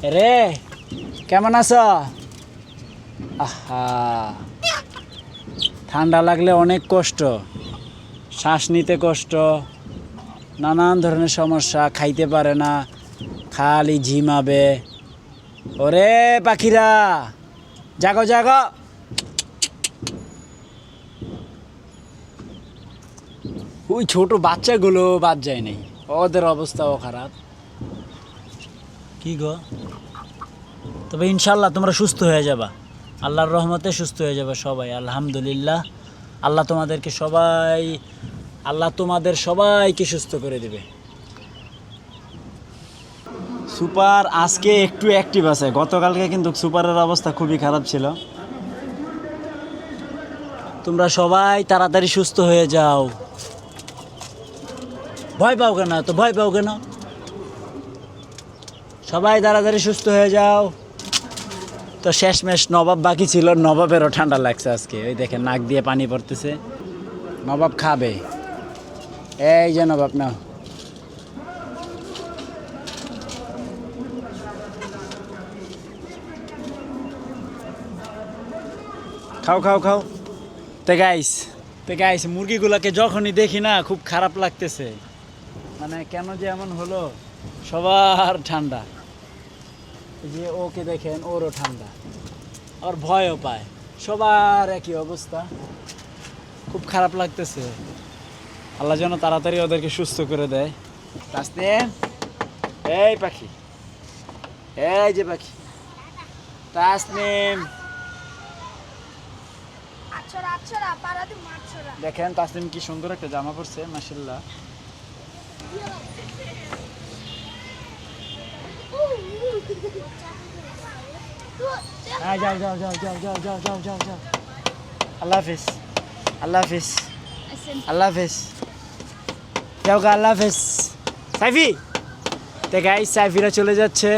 রে কেমন আছো? আহা, ঠান্ডা লাগলে অনেক কষ্ট, শ্বাস নিতে কষ্ট, নানান ধরনের সমস্যা, খাইতে পারে না, খালি ঝিমাবে। ওরে পাখিরা, জাগো জাগো। ওই ছোট বাচ্চাগুলো বাদ যায় নাই, ওদের অবস্থাও খারাপ। কি গো, তবে ইনশাল্লাহ তোমরা সুস্থ হয়ে যাবা, আল্লাহর রহমতে সুস্থ হয়ে যাবে সবাই, আলহামদুলিল্লাহ। আল্লাহ তোমাদের সবাইকে সুস্থ করে দেবে। সুপার আজকে একটু অ্যাক্টিভ আছে, গতকালকে কিন্তু সুপারের অবস্থা খুবই খারাপ ছিল। তোমরা সবাই তাড়াতাড়ি সুস্থ হয়ে যাও। ভয় পাও কেন? তো ভয় পাও কেন? সবাই তাড়াতাড়ি সুস্থ হয়ে যাও। তো শেষমেশ নবাব বাকি ছিল, নবাবেরও ঠান্ডা লাগছে আজকে। ওই দেখেন নাক দিয়ে পানি পড়তেছে। নবাব খাবে, এই যে নবাব নাও। খাও খাও খাও। তে গাইস মুরগিগুলোকে যখনই দেখি না খুব খারাপ লাগতেছে, মানে কেন যে এমন হলো। সবার ঠান্ডা, এই যে ওকে দেখেন, ওরও ঠান্ডা, আর ভয়ও পায়। সবার একই অবস্থা, খুব খারাপ লাগতেছে। আল্লাহ যেন তাড়াতাড়ি ওদেরকে সুস্থ করে দেয়। তাসনিম, এই পাখি, এই যে পাখি তাসনিম, দেখেন তাসনিম কি সুন্দর একটা জামা পরছে, মাশাআল্লাহ। হ্যাঁ, যাও যাও যাও যাও যাও যাও যাও যাও যাও। আল্লাহ হাফিজ, আল্লাহ হাফিজ, আল্লাহ হাফিজ। যাও গা, আল্লাহ হাফিজ। সাইফি, তে গাইস সাইফিরা চলে যাচ্ছে।